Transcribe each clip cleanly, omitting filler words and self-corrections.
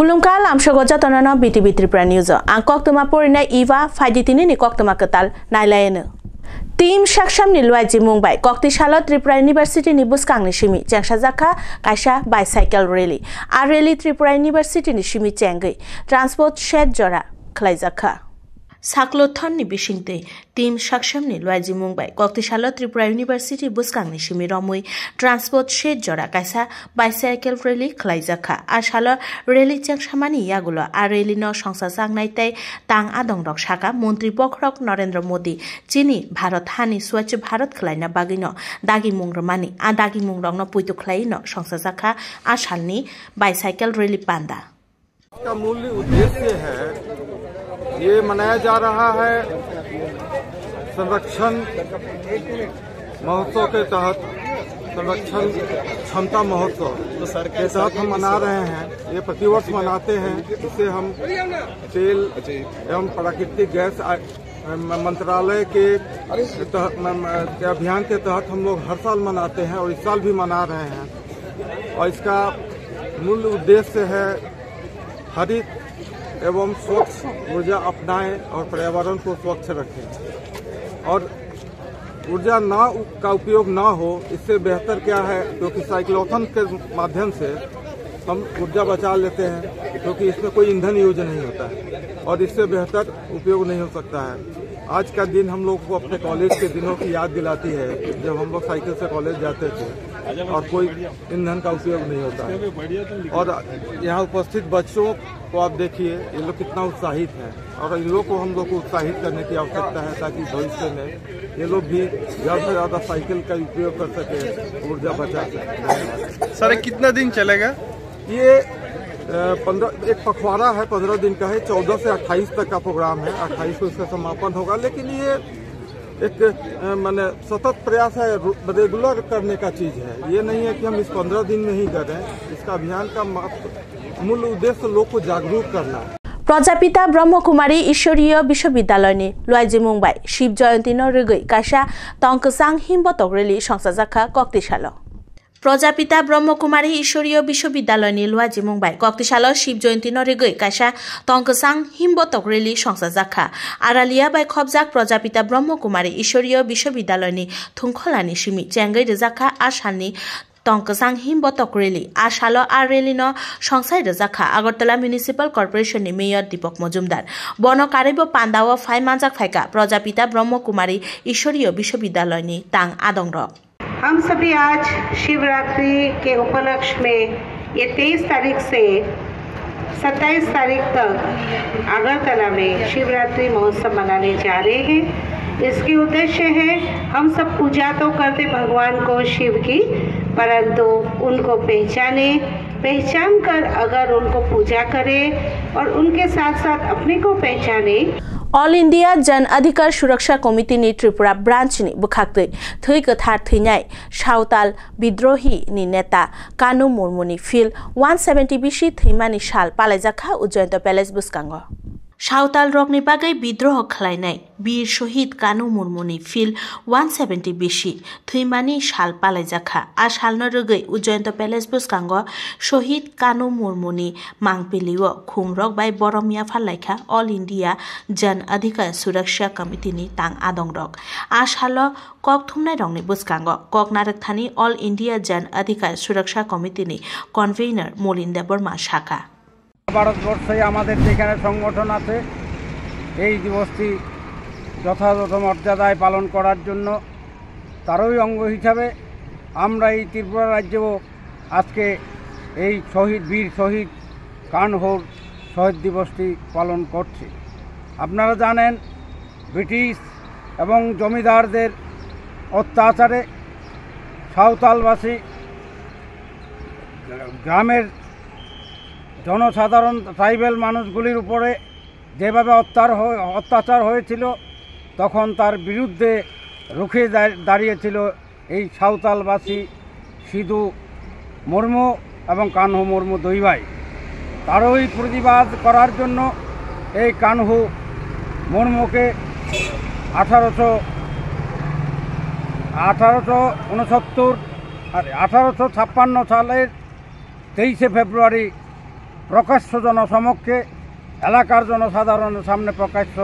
Kulungka lamshogo jatonano BTV Tripura News. Angkok tuma porina Iva faiditini ni kok tuma ketal nailayen. Tim Shaksham ni luai jimung bai kokti shalot Tripura University ni buskang ni shimi jangsa zaka kaisa bicycle rally. A rally Tripura University ni shimi janggai transport shed jora khlai zaka. Saklothon ni bisingte Tim Shaksham ni luai jimung bai kokti shalot Tripura University buskang ni shimi romui transport shed jora kaisa bicycle rally khlai zaka. A shalo rally jangsamani yagulo a rally no songsa sangnai tei tang adong rok saka Montri Pokrok Narendra Modi chini Bharat hani Swachh Bharat khlaina bagino dagi mungrmani a dagi mungrok no puitu khlaino songsa zaka a shalni bicycle rally panda. इसका मूल उद्देश्य है ये मनाया जा रहा है संरक्षण महोत्सव के तहत संरक्षण क्षमता महोत्सव के तहत हम मना रहे हैं। ये प्रतिवर्ष मनाते हैं। इसे हम तेल एवं प्राकृतिक गैस मंत्रालय के अभियान के तहत हम लोग हर साल मनाते हैं और इस साल भी मना रहे हैं। और इसका मूल उद्देश्य है हरित एवं स्वच्छ ऊर्जा अपनाएं और पर्यावरण को स्वच्छ रखें। और ऊर्जा का उपयोग ना हो इससे बेहतर क्या है, क्योंकि साइक्लोथन के माध्यम से हम ऊर्जा बचा लेते हैं, क्योंकि इसमें कोई ईंधन यूज नहीं होता है और इससे बेहतर उपयोग नहीं हो सकता है। आज का दिन हम लोग को अपने कॉलेज के दिनों की याद दिलाती है, जब हम लोग साइकिल से कॉलेज जाते थे और कोई ईंधन का उपयोग नहीं होता है। और यहाँ उपस्थित बच्चों को आप देखिए, ये लोग कितना उत्साहित हैं और इन लोग को हम लोग को उत्साहित करने की आवश्यकता है, ताकि भविष्य में ये लोग भी ज़्यादा से ज़्यादा साइकिल का उपयोग कर सके, ऊर्जा बचा सके। सर कितना दिन चलेगा ये? एक पखवाड़ा है, 15 दिन का है। 14 से 28 तक का प्रोग्राम है। 28 को इसका समापन होगा। लेकिन ये एक माने सतत प्रयास है, रेगुलर करने का चीज है। ये नहीं है कि हम इस 15 दिन में ही करें। इसका अभियान का मूल उद्देश्य लोग को जागरूक करना है। प्रजापिता ब्रह्मकुमारी ईश्वरीय विश्वविद्यालय नि लुai jimung bai Shiv Jayanti no rugui kaisa tongksang himbotok rally songsa jaka koktisalo। Prajapita Brahma Kumari ईश्वरीय विश्वविद्यालय नि लुai jimung bai koktisalo Shiv Jayanti no rugui kaisa tongksang himbotok rally songsa jaka। Aralia bai khobjak Prajapita Brahma Kumari ईश्वरीय विश्वविद्यालय नि thungkholani simi chengai rejaka asani Tongkasang himbotok rally ashalo a rally no songsai rejaka Agartala Municipal Corporation ni Mayor Deepak Majumdar bono karibo pandao phai manjak phaika Prajapita Brahma Kumari ईश्वरीय विश्वविद्यालय नि tang adongrok। हम सभी आज शिवरात्रि के उपलक्ष्य में ये 23 तारीख से 27 तारीख तक अगरतला में शिवरात्रि महोत्सव मनाने जा रहे हैं। इसकी उद्देश्य है, हम सब पूजा तो करते भगवान को शिव की, परंतु उनको पहचान कर अगर उनको पूजा करें और उनके साथ साथ अपने को पहचाने। All India Jan Adhikar Suraksha Committee ni Tripura branch ni bukhakte thui kathar thinai Sautal Bidrohi ni neta Kanu Murmu ni fil 170 bishi thimani shal palaijakha Ujjainta Palace buskango। Sautal rok ni bagai bidroh khlainai Bir Shohid Kanu Murmu ni fil 170 bishi thimani shal palaijakha a shal no rugai Ujjainta Palace buskango Shohid Kanu Murmu ni mangpiliwo khumrok bai boromia phalaikha All India Jan Adhikar Suraksha Committee ni tang adongrok a shalo kok thumnai rong ni buskango kok narakthani All India Jan Adhikar Suraksha Committee ni convener Molinda Burma Shaka। ভারতবর্ষে আমাদের যেখানে সংগঠন আছে এই দিবসটি যথাযথ মর্যাদায় পালন করার জন্য তারই অঙ্গ হিসাবে আমরা এই ত্রিপুরা রাজ্যেও আজকে এই বীর শহীদ কানহোর শহীদ দিবসটি পালন করছি। আপনারা জানেন, ব্রিটিশ এবং জমিদারদের অত্যাচারে সাঁওতালবাসী গ্রামের জনসাধারণ ট্রাইবেল মানুষগুলির উপরে যেভাবে অত্যাচার হয়েছিল, তখন তার বিরুদ্ধে রুখে দাঁড়িয়েছিল এই সাঁওতালবাসী সিধু মুর্মু এবং কানহু মুর্মু দুই ভাই। তারই প্রতিবাদ করার জন্য এই কানহু মুর্মুকে 1856 সালের 23 ফেব্রুয়ারি প্রকাশ্য জনসমক্ষে এলাকার জনসাধারণের সামনে প্রকাশ্য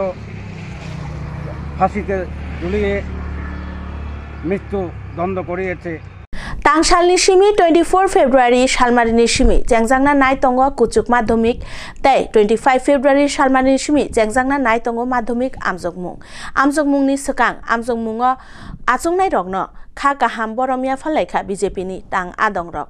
ফাঁসিতে ঝুলিয়ে মৃত্যুদণ্ড করিয়েছে। तांगसालनि सिमी 24 फेब्रुवारी सालमारिनि सिमी जेंजांना नायतंग कुचुक माध्यमिक तै 25 फेब्रुवारी सालमारिनि सिमी जेंजांना नायतंग माध्यमिक आमजोगमुंगनि सकां आमजोगमुंग आचुंनाय रगनो खा गाहाम बरमिया फलायखा बीजेपीनि तां आदंरक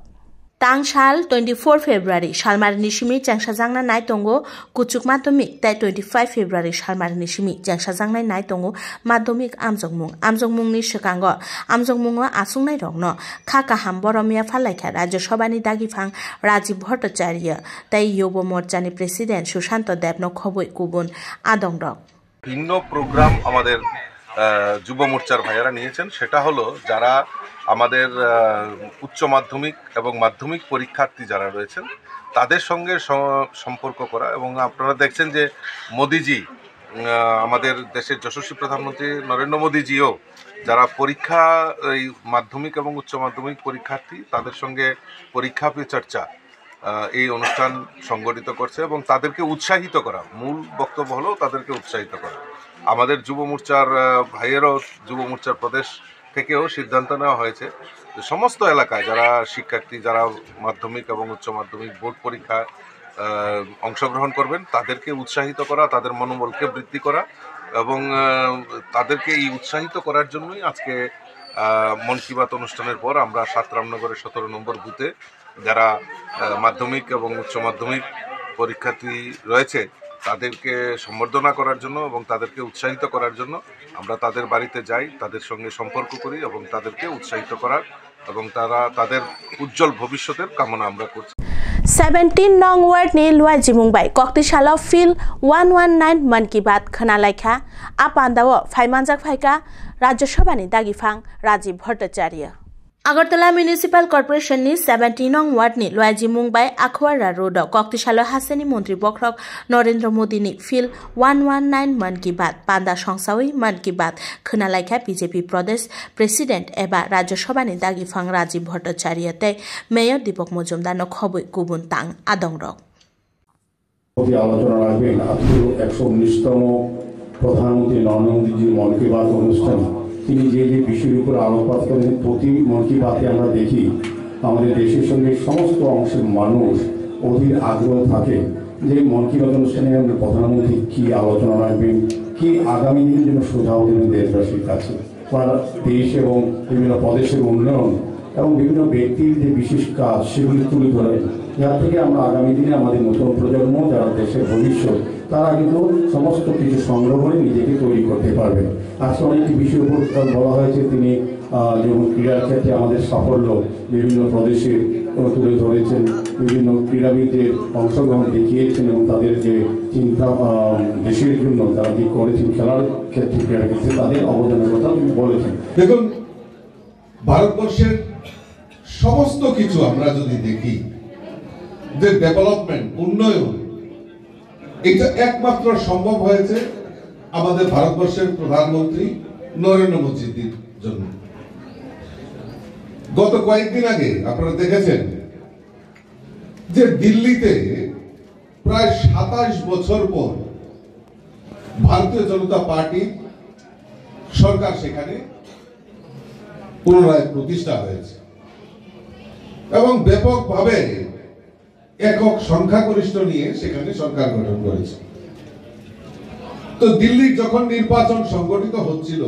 तांगसाल 24 फेब्रुवारी सालमारिनि सिमी जेंसाजांना नायतंग कुचुक माध्यमिक तै 25 फेब्रुवारी सालमारिनि सिमी जेंसाजांनाय नायतंग माध्यमिक आमजोगमुंगनि सकांग आमजोगमुंग आचुंनाय रगनो खा गाहाम बरमिया फलायखा राज्यसभानि दागिफां राजीव भट्टाचार्य तै युव मोर्चानि प्रेसिडेंट सुशांत देबनो खबय गुबुन आदंरक ভিন্ন প্রোগ্রাম আমাদের যুব মোর্চার ভাইয়েরা নিয়েছেন। সেটা হলো যারা আমাদের উচ্চ মাধ্যমিক এবং মাধ্যমিক পরীক্ষার্থী যারা রয়েছেন তাদের সঙ্গে সম্পর্ক করা, এবং আপনারা দেখছেন যে মোদিজি আমাদের দেশের যশস্বী প্রধানমন্ত্রী নরেন্দ্র মোদিজিও যারা পরীক্ষা এই মাধ্যমিক এবং উচ্চ মাধ্যমিক পরীক্ষার্থী তাদের সঙ্গে পরীক্ষা পে চর্চা এই অনুষ্ঠান সংগঠিত করছে এবং তাদেরকে উৎসাহিত করা, মূল বক্তব্য হলো তাদেরকে উৎসাহিত করা। আমাদের যুব মোর্চার ভাইয়েরও যুব মোর্চার প্রদেশ থেকেও সিদ্ধান্ত নেওয়া হয়েছে সমস্ত এলাকায় যারা শিক্ষার্থী যারা মাধ্যমিক এবং উচ্চ মাধ্যমিক বোর্ড পরীক্ষায় অংশগ্রহণ করবেন তাদেরকে উৎসাহিত করা, তাদের মনোবলকে বৃদ্ধি করা, এবং তাদেরকে এই উৎসাহিত করার জন্যই আজকে মন কি বাত অনুষ্ঠানের পর আমরা 7 রামনগরের 17 নম্বর বুথে যারা মাধ্যমিক এবং উচ্চ মাধ্যমিক পরীক্ষার্থী রয়েছে তাদেরকে সম্বর্ধনা করার জন্য এবং তাদেরকে উৎসাহিত করার জন্য আমরা তাদের বাড়িতে যাই, তাদের সঙ্গে সম্পর্ক করি এবং তাদেরকে উৎসাহিত করার এবং তাদের উজ্জ্বল ভবিষ্যতের কামনা আমরা করছি। 17 नং वार्ड नि लुआइ जिमुंबाय कक्तिसाल फिल 119 मन की बात खोनालायखा आपान्दाव फाइमानजाक फाइका राज्यसभानि दागिफां राजीव भट्टाचार्य आगरतला म्युनिसिपल कर्पोरेशन नि 17 नং वार्ड नि लुआइ जिमुंबाय आखवारा रोड कक्तिसाल हासेनि मन्त्री बख्रक नरेन्द्र मोदी नि फिल 119 मन की बात पान्दा संसावै मन की बात खोनालायखा बीजेपी प्रदेश प्रेसिडेंट एबा राज्यसभानि दागिफां राजीव भट्टाचार्य तै मेयर दीपक मजुमदार खबय गुबुन तां आदंरक आलोचना राखবেন আজকে 119তম প্রধানমন্ত্রী নরেন্দ্র মোদীজির মন কি বাত অনুষ্ঠান তিনি যে বিষয়ের উপর আলোকপাত করেন প্রতি মন কি বাতে আমরা দেখি আমাদের দেশের সঙ্গে সমস্ত অংশের মানুষ অধীর আগ্রহ থাকে যে মন কি বাত অনুষ্ঠানে প্রধানমন্ত্রী কি আলোচনা রাখবেন, কি আগামী দিনের জন্য সুঝাও দেবেন দেশবাসীর কাছে, দেশ এবং বিভিন্ন প্রদেশের উন্নয়ন এবং বিভিন্ন ব্যক্তির যে বিশেষ কাজ সেগুলি তুলে ধরেন, যার থেকে আমরা আগামী দিনে আমাদের নতুন প্রজন্ম যারা দেশের ভবিষ্যৎ তারা কিন্তু সমস্ত কিছু সংগ্রহ করে নিজেকে তৈরি করতে পারবে। আজকে অনেকটি বিষয়ের উপর বলা হয়েছে, তিনি যেমন ক্রীড়ার ক্ষেত্রে আমাদের সাফল্য বিভিন্ন প্রদেশে তুলে ধরেছেন, বিভিন্ন ক্রীড়াবিদদের অংশগ্রহণ দেখিয়েছেন এবং তাদের যে চিন্তা দেশের জন্য তারা যে করেছেন খেলার ক্ষেত্রে ক্রীড়া ক্ষেত্রে তাদের অবদানের কথা তিনি বলেছেন। দেখুন, ভারতবর্ষের সমস্ত কিছু আমরা যদি দেখি যে ডেভেলপমেন্ট উন্নয়ন এটা একমাত্র সম্ভব হয়েছে আমাদের ভারতবর্ষের প্রধানমন্ত্রী নরেন্দ্র মোদীজির জন্য। গত কয়েকদিন আগে আপনারা দেখেছেন যে দিল্লিতে প্রায় 27 বছর পর ভারতীয় জনতা পার্টি সরকার সেখানে পুনরায় প্রতিষ্ঠা হয়েছে এবং ব্যাপকভাবে একক সংখ্যাগরিষ্ঠ নিয়ে সেখানে সরকার গঠন করেছে। তো দিল্লির যখন নির্বাচন সংগঠিত হচ্ছিল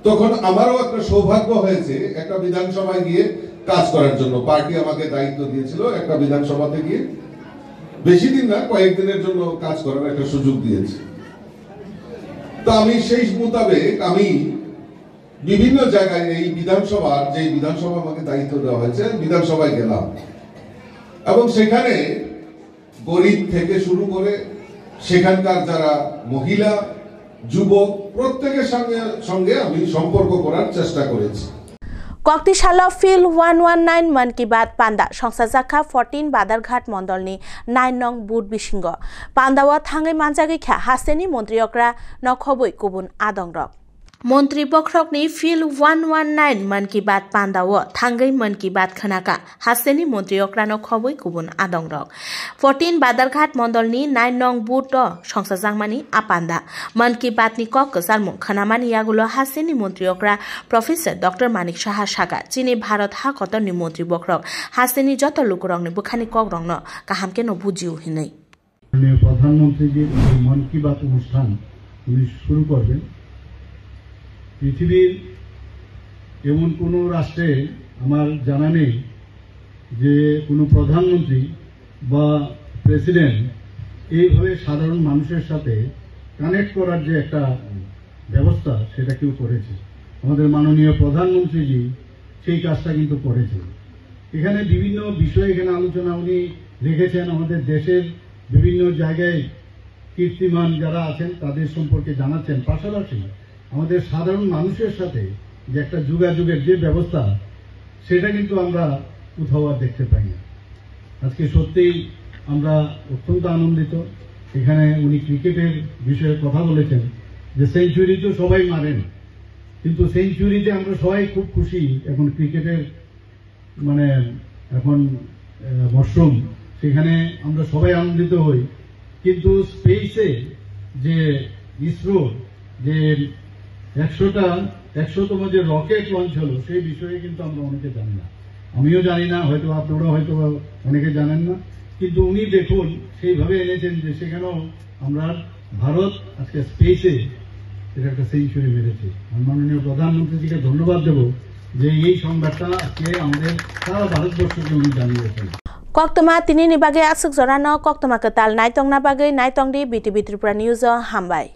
তখন আমারও একটা সৌভাগ্য হয়েছে একটা বিধানসভায় গিয়ে কাজ করার জন্য। পার্টি আমাকে দায়িত্ব দিয়েছিল একটা বিধানসভাতে গিয়ে বেশি দিন না কয়েকদিনের জন্য কাজ করার একটা সুযোগ দিয়েছে। তো আমি সেই মোতাবেক আমি বিভিন্ন জায়গায় এই বিধানসভার যে বিধানসভা আমাকে দায়িত্ব দেওয়া হয়েছে বিধানসভায় গেলাম এবং সেখানে গরিব থেকে শুরু করে সেখানকার যারা মহিলা যুবক প্রত্যেকের সঙ্গে আমি সম্পর্ক করার চেষ্টা করেছি। कक्तिसाल फिल 119 मन की बात पान्दा संसाजाखा 14 बादारघाट मण्डलनि 9 नং बुट बिसिंग पान्दावा थाङै मानजागैखा हासेनि मन्त्रियकरा नखबै गुबुन आदंरक मन्त्री बख्रकनि फिल 119 मन की बात पान्दाव थांगै मन की बात खनाका हासेनि मन्त्री अक्रानो खबै गुबुन आदं रक 14 बादारघाट मण्डलनि 9 नং बुथ संसाजांमानि आपान्दा मन की बातनि कक सालमु खनामानि यागुलो हासेनि मन्त्री अक्रा प्रोफेसर डॉक्टर मानिक साहा सागा चिनि भारत हाकतनि मन्त्री बख्रक हासेनि जत लुकुरंनि बुखानि कक रंग काहामके न बुजिउ हिनै प्रधानमंत्री जी मन की बात অনুষ্ঠান উনি শুরু করবেন পৃথিবীর এমন কোন রাষ্ট্রে আমার জানা নেই যে কোনো প্রধানমন্ত্রী বা প্রেসিডেন্ট এইভাবে সাধারণ মানুষের সাথে কানেক্ট করার যে একটা ব্যবস্থা সেটা কেউ করেছে আমাদের মাননীয় প্রধানমন্ত্রী জি সেই কাজটা কিন্তু করেছেন এখানে বিভিন্ন বিষয় এখানে আলোচনা উনি রেখেছেন আমাদের দেশের বিভিন্ন জায়গায় কীর্তিমান যারা আছেন তাদের সম্পর্কে জানাচ্ছেন পাশাপাশি আমাদের সাধারণ মানুষের সাথে যে একটা যোগাযোগের যে ব্যবস্থা সেটা কিন্তু আমরা কোথাও আর দেখতে পাই না আজকে সত্যিই আমরা অত্যন্ত আনন্দিত এখানে উনি ক্রিকেটের বিষয়ে কথা বলেছেন যে সেঞ্চুরি তো সবাই মারেন কিন্তু সেঞ্চুরিতে আমরা সবাই খুব খুশি এখন ক্রিকেটের মানে এখন মরশুম সেখানে আমরা সবাই আনন্দিত হই কিন্তু স্পেসে যে ইসরো যে 100তম যে রকেট লঞ্চ হলো সেই বিষয়ে কিন্তু আমরা অনেকে জানি না আমিও জানি না হয়তো আপনারা হয়তো অনেকে জানেন না কিন্তু উনি দেখুন সেইভাবে এনেছেন যে সেখানেও আমরা ভারত আজকে স্পেসে এটা একটা সেঞ্চুরি মেরেছে আমি মাননীয় প্রধানমন্ত্রীজিকে ধন্যবাদ দেব যে এই সংবাদটা আজকে আমাদের সারা ভারতবর্ষকে উনি জানিয়েছেন Koktoma tini ni bagai asuk zorano koktoma ketal naitong na bagai naitong di BTV Tripura News hambai.